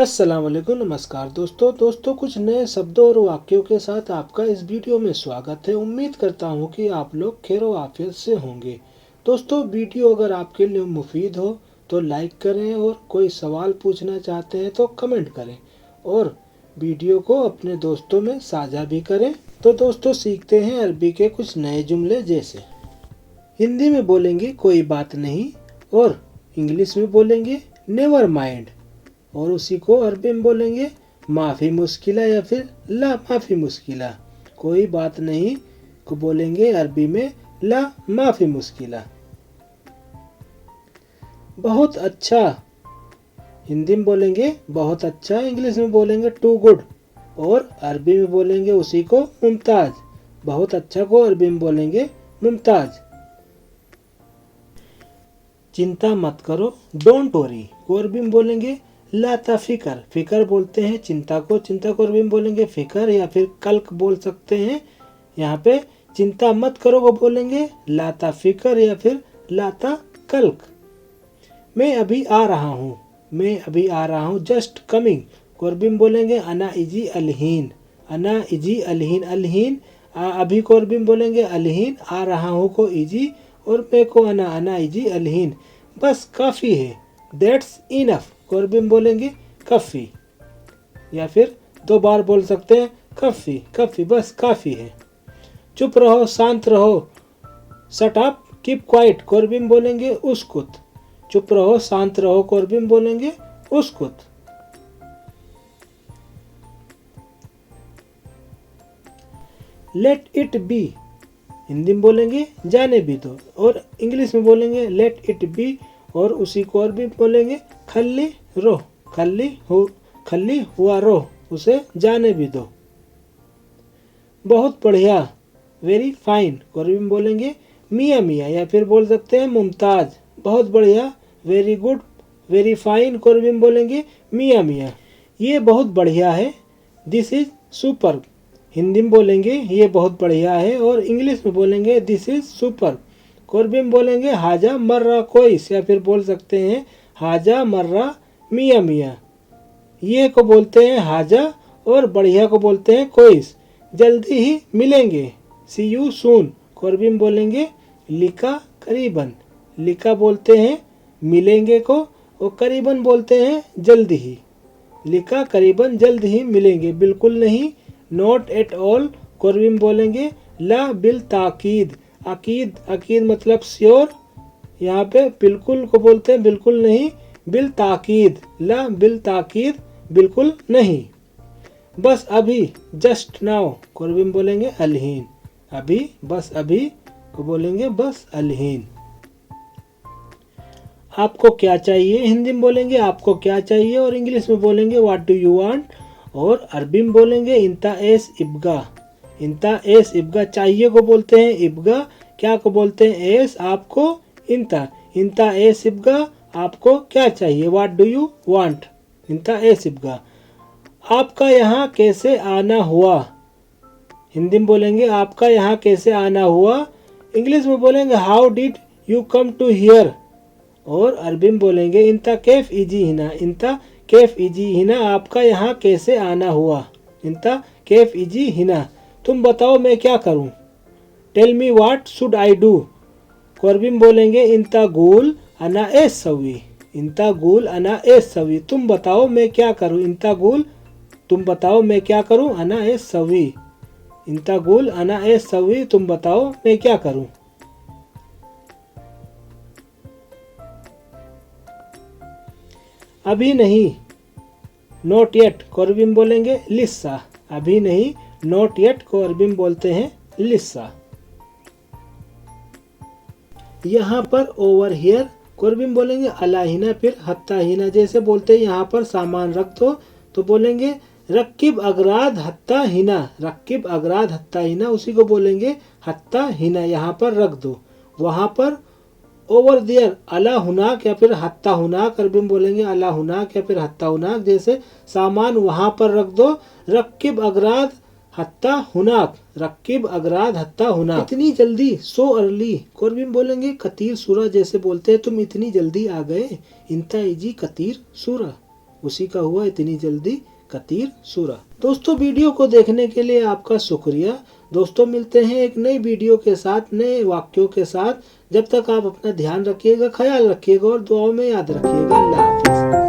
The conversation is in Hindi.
अस्सलाम वालेकुम, नमस्कार दोस्तों कुछ नए शब्दों और वाक्यों के साथ आपका इस वीडियो में स्वागत है। उम्मीद करता हूँ कि आप लोग खैर आफियत से होंगे। दोस्तों, वीडियो अगर आपके लिए मुफीद हो तो लाइक करें और कोई सवाल पूछना चाहते हैं तो कमेंट करें और वीडियो को अपने दोस्तों में साझा भी करें। तो दोस्तों, सीखते हैं अरबी के कुछ नए जुमले। जैसे हिंदी में बोलेंगे कोई बात नहीं और इंग्लिश में बोलेंगे नेवर माइंड, और उसी को अरबी में बोलेंगे माफ़ी मुश्किला या फिर ला माफ़ी मुश्किला। कोई बात नहीं को बोलेंगे अरबी में ला माफ़ी मुश्किला। बहुत अच्छा हिंदी में बोलेंगे बहुत अच्छा, इंग्लिश में बोलेंगे टू गुड और अरबी में बोलेंगे उसी को मुमताज। बहुत अच्छा को अरबी में बोलेंगे मुमताज। चिंता मत करो डोंट वरी को अरबी में बोलेंगे लाता फिकर। फिकर बोलते हैं चिंता को अरबी में बोलेंगे फिकर या फिर कल्क बोल सकते हैं। यहाँ पे चिंता मत करो को बोलेंगे लाता फिकर या फिर लाता कल्क। मैं अभी आ रहा हूँ जस्ट कमिंग को अरबी में बोलेंगे अना इजी अलहीन। अलहीन अभी को अरबी में बोलेंगे अलहीन, आ रहा हूँ को इजी और मैं को अना इजी अलहीन। बस काफ़ी है दैट्स इनफ को अरबी में बोलेंगे कफ़ी या फिर दो बार बोल सकते हैं कफ़ी बस काफ़ी है। चुप रहो शांत रहो शट अप कीप क्वाइट को अरबी में बोलेंगे उसकुत। चुप रहो शांत रहो को अरबी में बोलेंगे उसकुत। लेट इट बी हिंदी में बोलेंगे जाने भी दो और इंग्लिश में बोलेंगे लेट इट बी और उसी को अरबी में बोलेंगे खल्ली हुआ रो, उसे जाने भी दो। बहुत बढ़िया वेरी फाइन को अरबी में बोलेंगे मियाँ या फिर बोल सकते हैं मुमताज। बहुत बढ़िया वेरी गुड वेरी फाइन को अरबी में बोलेंगे मियाँ। ये बहुत बढ़िया है दिस इज सुपर। हिंदी में बोलेंगे ये बहुत बढ़िया है और इंग्लिश में बोलेंगे दिस इज सुपर को अरबी में बोलेंगे हाजा मर्रा कोइस या फिर बोल सकते हैं हाजा मर्रा मियाँ। ये को बोलते हैं हाजा और बढ़िया को बोलते हैं कोइस। जल्दी ही मिलेंगे सी यू सून को अरबी में बोलेंगे लिका करीबन। लिका बोलते हैं मिलेंगे को और करीबन बोलते हैं जल्दी ही। लिका करीबन जल्द ही मिलेंगे बिल्कुल नहीं नॉट एट ऑल को अरबी में बोलेंगे ला बिल ताकीद। अकीद मतलब श्योर, यहाँ पे बिल्कुल को बोलते हैं बिल्कुल नहीं बिल ताकीद। ला बिल ताकीद बिल्कुल नहीं। बस अभी जस्ट नाउ को अरबी में बोलेंगे अलहीन। अभी बस अभी को बोलेंगे बस अलहीन। आपको क्या चाहिए हिंदी में बोलेंगे आपको क्या चाहिए और इंग्लिश में बोलेंगे व्हाट डू यू वांट और अरबी में बोलेंगे इंता एस इब्गा। चाहिए को बोलते हैं इब्गा, क्या को बोलते हैं एस, आपको इंता एस इब्गा। आपको क्या चाहिए व्हाट डू यू वांट इंता एस इब्गा। आपका यहाँ कैसे आना हुआ हिंदी में बोलेंगे आपका यहाँ कैसे आना हुआ। इंग्लिश में बोलेंगे how did you come to here और अरबी में बोलेंगे इंता कैफ इजी हिना। आपका यहाँ कैसे आना हुआ इंता कैफ इजी हिना। तुम बताओ मैं क्या करूं tell me what should I do को अरबी में बोलेंगे इंता गुल अना एस सवी। तुम बताओ मैं क्या करूं इंता गुल तुम बताओ मैं क्या करूं अना एस सवी। इंता गुल अना एस सवी तुम बताओ मैं क्या करूं। अभी नहीं नॉट येट को अरबी में बोलेंगे लिस्सा। अभी नहीं नॉट येट को अरबी में बोलते हैं लिस्सा। यहाँ पर ओवर हियर को अरबी में बोलेंगे अलाहिना फिर हत्ता हिना। जैसे बोलते हैं यहाँ पर सामान रख दो तो बोलेंगे रक्किब अगराद हत्ता हिना। उसी को बोलेंगे हत्ता हिना, यहाँ पर रख दो। वहाँ पर ओवर देयर अला हुनाक या फिर हत्ता हुनाक अरबी में बोलेंगे अला हुनाक या फिर हत्ता हुनाक। जैसे सामान वहाँ पर रख दो रक्किब अगराद हत्ता हुनाक। इतनी जल्दी सो अर्ली को अरबी में बोलेंगे कतीर सूरा। जैसे बोलते हैं तुम इतनी जल्दी आ गए इंता इजी कतीर सूरा। उसी का हुआ इतनी जल्दी कतीर सूरा। दोस्तों वीडियो को देखने के लिए आपका शुक्रिया। दोस्तों मिलते हैं एक नई वीडियो के साथ, नए वाक्यों के साथ। जब तक आप अपना ध्यान रखिएगा, ख्याल रखिएगा और दुआओं में याद रखिएगा। अल्लाह हाफिज।